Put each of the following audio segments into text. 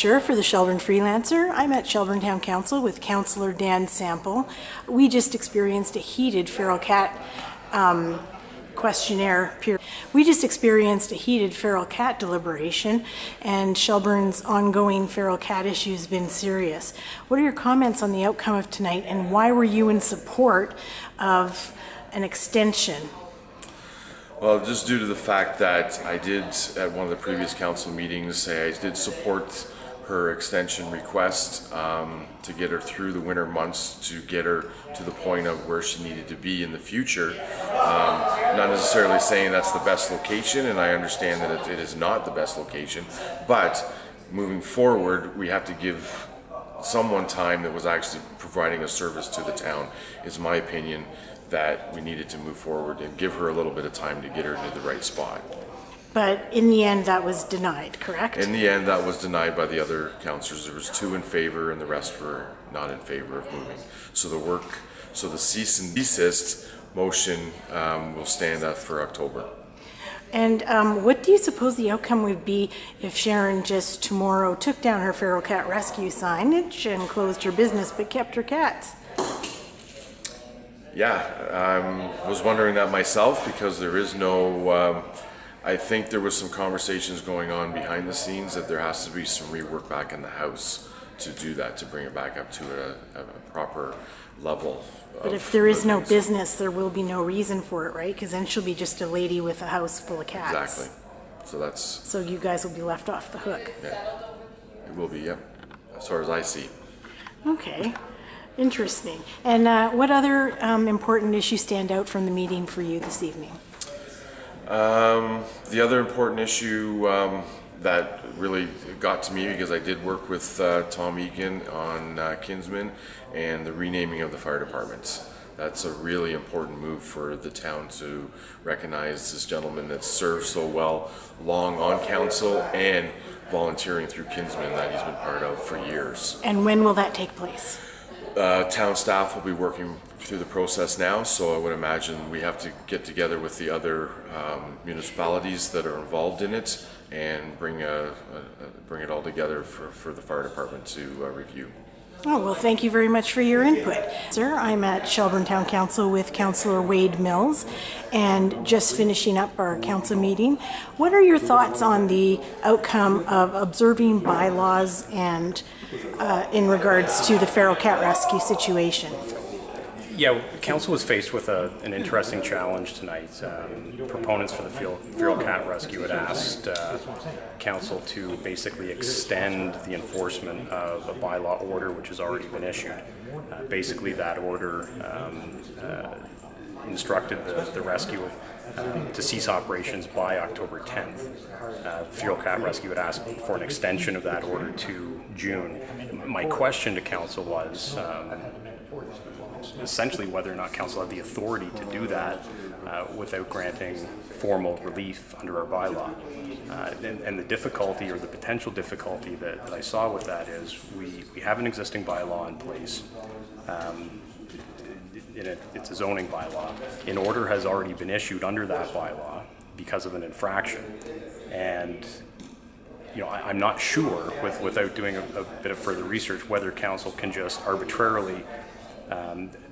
Fletcher for the Shelburne Freelancer. I'm at Shelburne Town Council with Councillor Dan Sample. We just experienced a heated feral cat questionnaire period. We just experienced a heated feral cat deliberation, and Shelburne's ongoing feral cat issue has been serious. What are your comments on the outcome of tonight, and why were you in support of an extension? Well, just due to the fact that I did, at one of the previous council meetings, say I did support her extension request to get her through the winter months, to get her to the point of where she needed to be in the future. Not necessarily saying that's the best location, and I understand that it is not the best location, but moving forward, we have to give someone time that was actually providing a service to the town, is my opinion, that we needed to move forward and give her a little bit of time to get her to the right spot. But in the end, that was denied, correct? In the end, that was denied by the other councillors. There was 2 in favor and the rest were not in favor of moving. So the cease and desist motion will stand up for October. And what do you suppose the outcome would be if Sharon just tomorrow took down her feral cat rescue signage and closed her business but kept her cats? Yeah, I was wondering that myself, because there is no, I think there was some conversations going on behind the scenes that there has to be some rework back in the house to do that, to bring it back up to a proper level. But if there is no business, there will be no reason for it, right? Because then she'll be just a lady with a house full of cats. Exactly. So that's... So you guys will be left off the hook. Yeah, it will be, yep, as far as I see. Okay. Interesting. And what other important issues stand out from the meeting for you this evening? The other important issue that really got to me, because I did work with Tom Egan on Kinsman and the renaming of the fire departments. That's a really important move for the town to recognize this gentleman that served so well, long on council and volunteering through Kinsman that he's been part of for years. And when will that take place? Town staff will be working through the process now, so I would imagine we have to get together with the other municipalities that are involved in it and bring it all together for the fire department to review. Oh, well, thank you very much for your input. Sir, I'm at Shelburne Town Council with Councillor Wade Mills, and just finishing up our council meeting. What are your thoughts on the outcome of observing bylaws and in regards to the feral cat rescue situation? Yeah, council was faced with an interesting challenge tonight. Proponents for the feral cat rescue had asked council to basically extend the enforcement of a bylaw order which has already been issued. Basically, that order instructed the rescue to cease operations by October 10th. Feral cat rescue had asked for an extension of that order to June. My question to council was essentially whether or not council had the authority to do that without granting formal relief under our bylaw. And the difficulty, or the potential difficulty that I saw with that, is we have an existing bylaw in place. It's a zoning bylaw. An order has already been issued under that bylaw because of an infraction. And you know, I'm not sure, without doing a bit of further research, whether council can just arbitrarily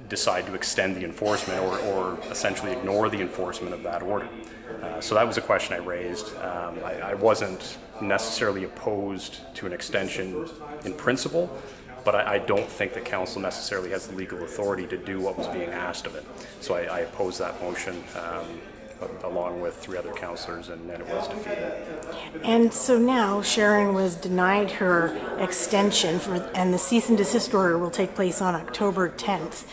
decide to extend the enforcement or essentially ignore the enforcement of that order. So that was a question I raised. I wasn't necessarily opposed to an extension in principle, but I don't think the council necessarily has the legal authority to do what was being asked of it. So I opposed that motion along with 3 other councillors, and it was defeated. And so now Sharon was denied her extension, and the cease and desist order will take place on October 10th.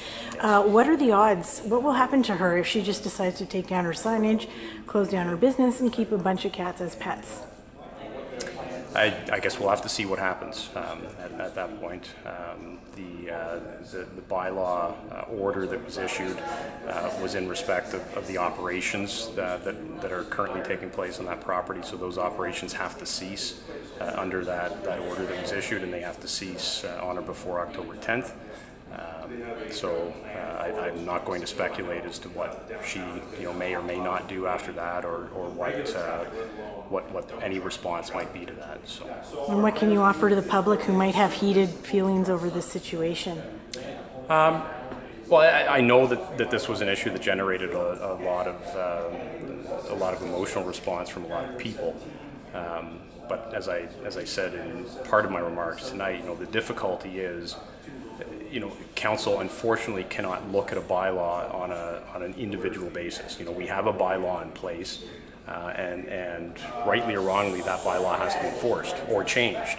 What are the odds? What will happen to her if she just decides to take down her signage, close down her business, and keep a bunch of cats as pets? I guess we'll have to see what happens at that point. The bylaw order that was issued was in respect of the operations that are currently taking place on that property. So those operations have to cease under that order that was issued, and they have to cease on or before October 10th. So I'm not going to speculate as to what she may or may not do after that, or what any response might be to that. So. And what can you offer to the public who might have heated feelings over this situation? Well, I know that this was an issue that generated a lot of emotional response from a lot of people. But as I said in part of my remarks tonight, the difficulty is, council unfortunately cannot look at a bylaw on an individual basis. We have a bylaw in place, and rightly or wrongly, that bylaw has to be enforced or changed.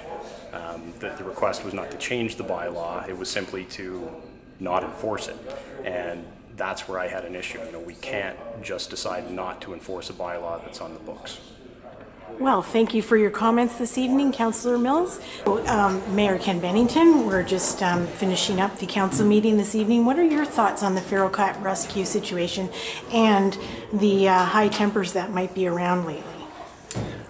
The request was not to change the bylaw; it was simply to not enforce it, and that's where I had an issue. We can't just decide not to enforce a bylaw that's on the books. Well, thank you for your comments this evening, Councillor Mills. Mayor Ken Bennington, we're just finishing up the council meeting this evening. What are your thoughts on the feral cat rescue situation and the high tempers that might be around lately?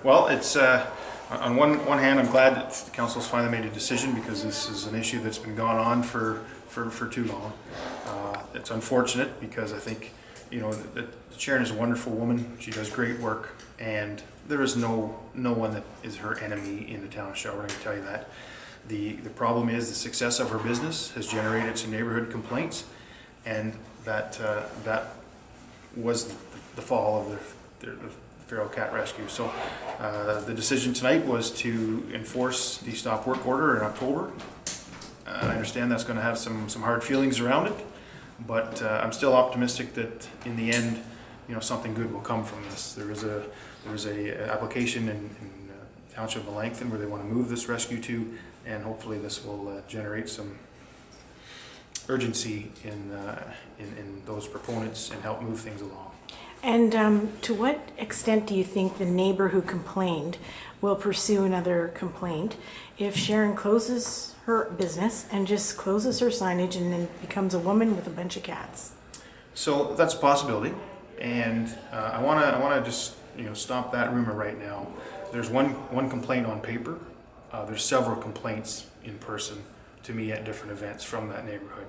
Well, it's on one hand, I'm glad that the council's finally made a decision, because this is an issue that's been going on for too long. It's unfortunate because I think that Sharon is a wonderful woman. She does great work, and there is no one that is her enemy in the town of Shelburne, I can tell you that. The problem is the success of her business has generated some neighborhood complaints, and that was the fall of the feral cat rescue. So the decision tonight was to enforce the stop work order in October. I understand that's going to have some hard feelings around it, but I'm still optimistic that in the end, something good will come from this. There was a application in Township of Langton where they want to move this rescue to, and hopefully this will generate some urgency in those proponents and help move things along. And to what extent do you think the neighbor who complained will pursue another complaint if Sharon closes her business and just closes her signage and then becomes a woman with a bunch of cats? So that's a possibility, and I want to just stop that rumor right now. There's one complaint on paper. There's several complaints in person to me at different events from that neighborhood.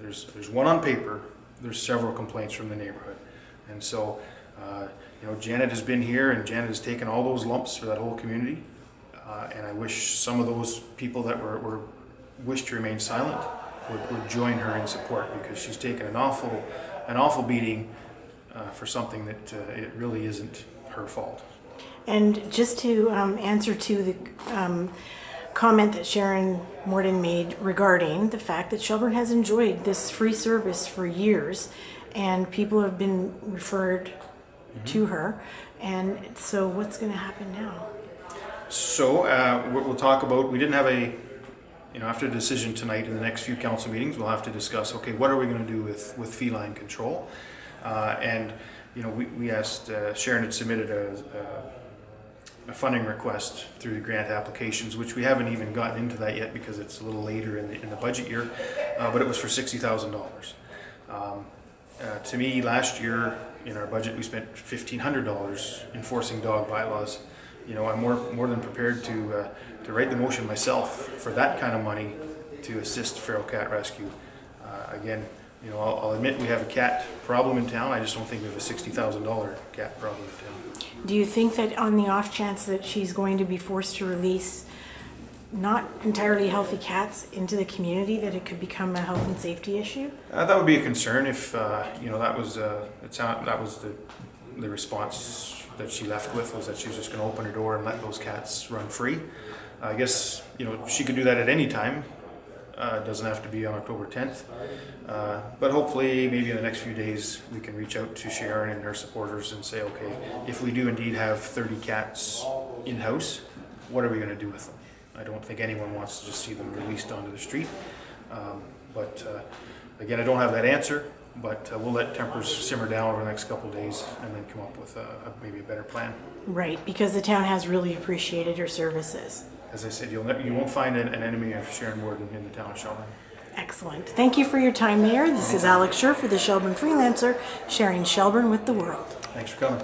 There's one on paper. There's several complaints from the neighborhood, and so Janet has been here, and Janet has taken all those lumps for that whole community. And I wish some of those people that wish to remain silent would join her in support, because she's taken an awful beating for something that it really isn't her fault. And just to answer to the comment that Sharon Morden made regarding the fact that Shelburne has enjoyed this free service for years, and people have been referred to her, and so what's going to happen now? So we'll talk about, we didn't have after the decision tonight, in the next few council meetings, we'll have to discuss, okay, what are we going to do with feline control? And we asked, Sharon had submitted a funding request through the grant applications, which we haven't even gotten into that yet because it's a little later in the budget year, but it was for $60,000. To me, last year in our budget, we spent $1,500 enforcing dog bylaws. I'm more than prepared to write the motion myself for that kind of money to assist feral cat rescue. Again, I'll admit we have a cat problem in town. I just don't think we have a $60,000 cat problem in town. Do you think that on the off chance that she's going to be forced to release not entirely healthy cats into the community, that it could become a health and safety issue? That would be a concern if that was the response that she left with, was that she was just going to open her door and let those cats run free. I guess she could do that at any time. It doesn't have to be on October 10th, but hopefully maybe in the next few days we can reach out to Sharon and her supporters and say, okay, if we do indeed have 30 cats in-house, what are we going to do with them? I don't think anyone wants to just see them released onto the street, but again, I don't have that answer, but we'll let tempers simmer down over the next couple of days and then come up with maybe a better plan. Right, because the town has really appreciated her services. As I said, you won't find an enemy of Sharon Morden in the town of Shelburne. Excellent. Thank you for your time, Mayor. This is Alex Scher for the Shelburne Freelancer, sharing Shelburne with the world. Thanks for coming.